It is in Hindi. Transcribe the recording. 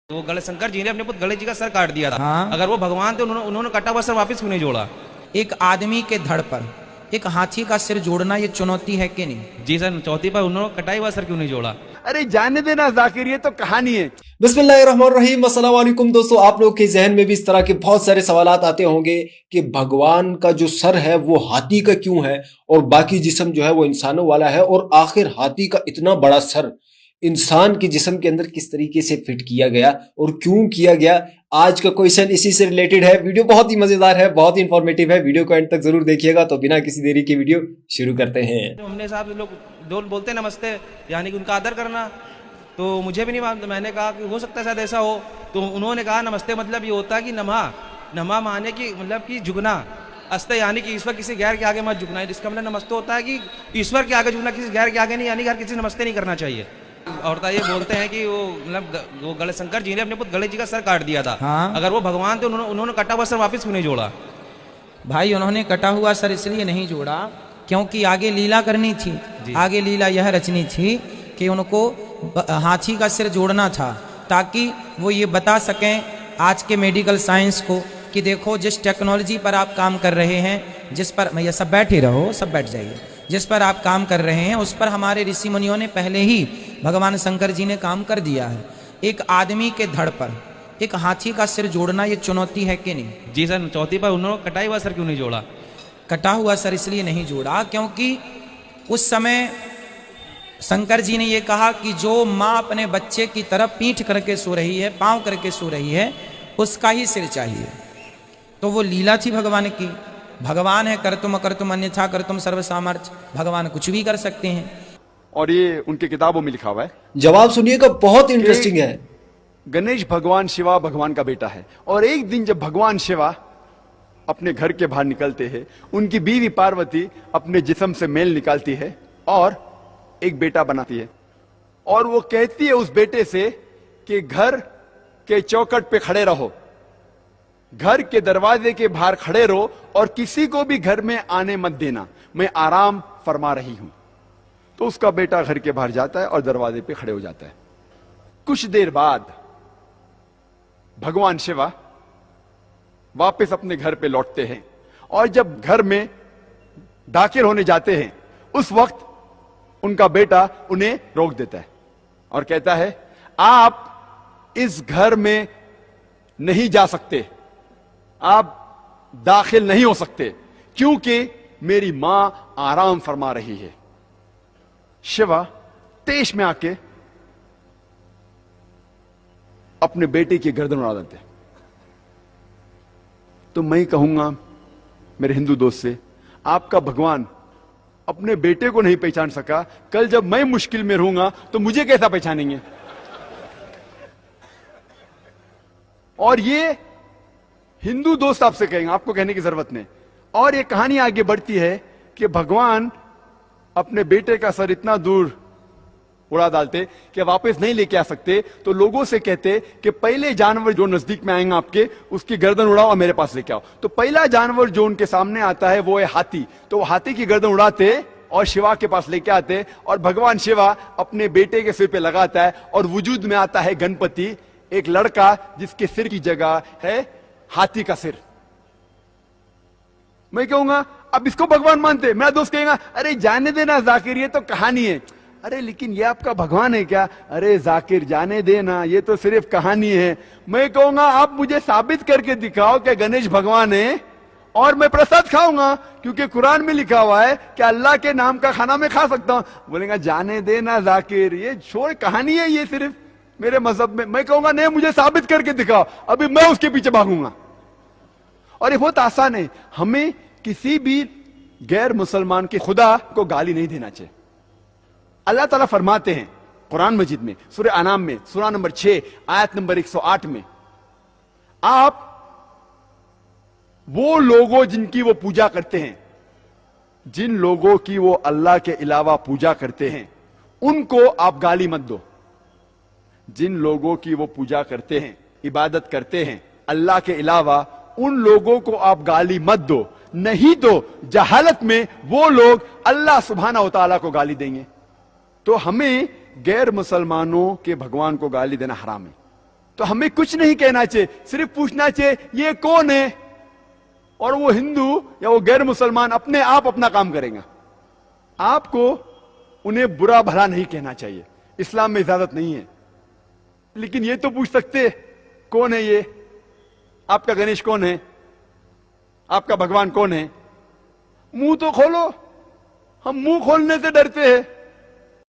तो गणेश शंकर जी ने अपने पुत्र गणेश जी का सर काट दिया था। हाँ। अगर वो भगवान थे उन्होंने कटा हुआ सर वापस क्यों नहीं जोड़ा? एक आदमी के धड़ पर एक हाथी का सिर जोड़ना ये चुनौती है कि नहीं? जी सर, चौथी पर उन्होंने कटाई हुआ सर क्यों नहीं जोड़ा? अरे जाने देना जाकिर, ये तो कहानी है। बिस्मिल्लाहिर्रहमानिर्रहीम, अस्सलाम वालेकुम दोस्तों। आप लोग के जहन में भी इस तरह के बहुत सारे सवालात आते होंगे कि भगवान का जो सर है वो हाथी का क्यों है और बाकी जिस्म जो है वो इंसानों वाला है, और आखिर हाथी का इतना बड़ा सर इंसान के जिस्म के अंदर किस तरीके से फिट किया गया और क्यों किया गया। आज का क्वेश्चन इसी से रिलेटेड है। वीडियो बहुत ही मजेदार है, बहुत ही इंफॉर्मेटिव है। वीडियो को एंड तक जरूर देखिएगा। तो बिना किसी देरी के वीडियो शुरू करते हैं। हमने साहब लोग जो बोलते हैं नमस्ते, यानी कि उनका आदर करना, तो मुझे भी नहीं मालूम। मैंने कहा कि हो सकता है शायद ऐसा हो, तो उन्होंने कहा नमस्ते मतलब ये होता है कि नमा माने कि मतलब कि झुकना, अस्ते यानी कि ईश्वर किसी गैर के आगे मत झुकना। इसका मतलब नमस्ते होता है कि ईश्वर के आगे झुकना, किसी गैर के आगे नहीं, यानी कि हर किसी नमस्ते नहीं करना चाहिए। और ये बोलते हैं कि वो गणेश शंकर जी ने अपने पुत्र गणेश जी का सर काट दिया था। हाँ। अगर वो भगवान थे उन्होंने कटा हुआ सर वापस क्यों नहीं जोड़ा? भाई उन्होंने कटा हुआ सर इसलिए नहीं जोड़ा क्योंकि आगे लीला करनी थी। आगे लीला यह रचनी थी कि उनको हाथी का सिर जोड़ना था, ताकि वो ये बता सकें आज के मेडिकल साइंस को कि देखो जिस टेक्नोलॉजी पर आप काम कर रहे हैं, जिस पर भैया सब बैठे रहो, सब बैठ जाइए, जिस पर आप काम कर रहे हैं उस पर हमारे ऋषि मुनियों ने पहले ही भगवान शंकर जी ने काम कर दिया है। एक आदमी के धड़ पर एक हाथी का सिर जोड़ना ये चुनौती है कि नहीं? जी सर, चौथी पर उन्होंने कटाई हुआ सर क्यों नहीं जोड़ा? कटा हुआ सर इसलिए नहीं जोड़ा क्योंकि उस समय शंकर जी ने ये कहा कि जो माँ अपने बच्चे की तरफ पीठ करके सो रही है, पांव करके सो रही है, उसका ही सिर चाहिए। तो वो लीला थी भगवान की। भगवान है कर्तुम अकर्तुम अन्यथा कर्तुम सर्व सामर्थ्य, भगवान कुछ भी कर सकते हैं। और ये उनकी किताबों में लिखा हुआ है। जवाब सुनिएगा, बहुत इंटरेस्टिंग है। गणेश भगवान शिवा भगवान का बेटा है, और एक दिन जब भगवान शिवा अपने घर के बाहर निकलते हैं, उनकी बीवी पार्वती अपने जिस्म से मेल निकालती है और एक बेटा बनाती है, और वो कहती है उस बेटे से कि घर के चौखट पे खड़े रहो, घर के दरवाजे के बाहर खड़े रहो और किसी को भी घर में आने मत देना, मैं आराम फरमा रही हूं। तो उसका बेटा घर के बाहर जाता है और दरवाजे पे खड़े हो जाता है। कुछ देर बाद भगवान शिवा वापस अपने घर पे लौटते हैं, और जब घर में दाखिल होने जाते हैं उस वक्त उनका बेटा उन्हें रोक देता है और कहता है, आप इस घर में नहीं जा सकते, आप दाखिल नहीं हो सकते, क्योंकि मेरी मां आराम फरमा रही है। शिवा तेज में आके अपने बेटे की गर्दन उड़ा देते। तो मैं कहूंगा मेरे हिंदू दोस्त से, आपका भगवान अपने बेटे को नहीं पहचान सका, कल जब मैं मुश्किल में रहूंगा तो मुझे कैसा पहचानेंगे? और ये हिंदू दोस्त आपसे कहेंगे, आपको कहने की जरूरत नहीं। और ये कहानी आगे बढ़ती है कि भगवान अपने बेटे का सर इतना दूर उड़ा डालते कि वापस नहीं लेके आ सकते, तो लोगों से कहते कि पहले जानवर जो नजदीक में आएंगे आपके, उसकी गर्दन उड़ाओ और मेरे पास लेके आओ। तो पहला जानवर जो उनके सामने आता है वो है हाथी। तो हाथी की गर्दन उड़ाते और शिवा के पास लेके आते, और भगवान शिवा अपने बेटे के सिर पे लगाता है, और वजूद में आता है गणपति, एक लड़का जिसके सिर की जगह है हाथी का सिर। मैं कहूंगा अब इसको भगवान मानते? मेरा दोस्त कहेगा, अरे जाने देना जाकिर, ये तो कहानी है। अरे लेकिन ये आपका भगवान है क्या? अरे जाकिर जाने देना, ये तो सिर्फ कहानी है। मैं कहूंगा आप मुझे साबित करके दिखाओ कि गणेश भगवान है, और मैं प्रसाद खाऊंगा, क्योंकि कुरान में लिखा हुआ है कि अल्लाह के नाम का खाना मैं खा सकता हूं। बोलेगा जाने देना जाकिर, ये छोड़, कहानी है ये सिर्फ मेरे मजहब में। मैं कहूंगा नहीं, मुझे साबित करके दिखाओ, अभी मैं उसके पीछे भागूंगा। और ये बहुत आसान है, हमें किसी भी गैर मुसलमान के खुदा को गाली नहीं देना चाहिए। अल्लाह ताला फरमाते हैं कुरान मजीद में, सूरह अनाम में, सूरह नंबर 6 आयत नंबर 108 में, आप वो लोगों जिनकी वो पूजा करते हैं, जिन लोगों की वो अल्लाह के अलावा पूजा करते हैं, उनको आप गाली मत दो। जिन लोगों की वो पूजा करते हैं, इबादत करते हैं अल्लाह के अलावा, उन लोगों को आप गाली मत दो, नहीं तो जहालत में वो लोग अल्लाह सुब्हाना व तआला को गाली देंगे। तो हमें गैर मुसलमानों के भगवान को गाली देना हराम है। तो हमें कुछ नहीं कहना चाहिए, सिर्फ पूछना चाहिए ये कौन है, और वो हिंदू या वो गैर मुसलमान अपने आप अपना काम करेगा। आपको उन्हें बुरा भला नहीं कहना चाहिए, इस्लाम में इजाजत नहीं है। लेकिन ये तो पूछ सकते कौन है ये, आपका गणेश कौन है, आपका भगवान कौन है। मुंह तो खोलो, हम मुंह खोलने से डरते हैं।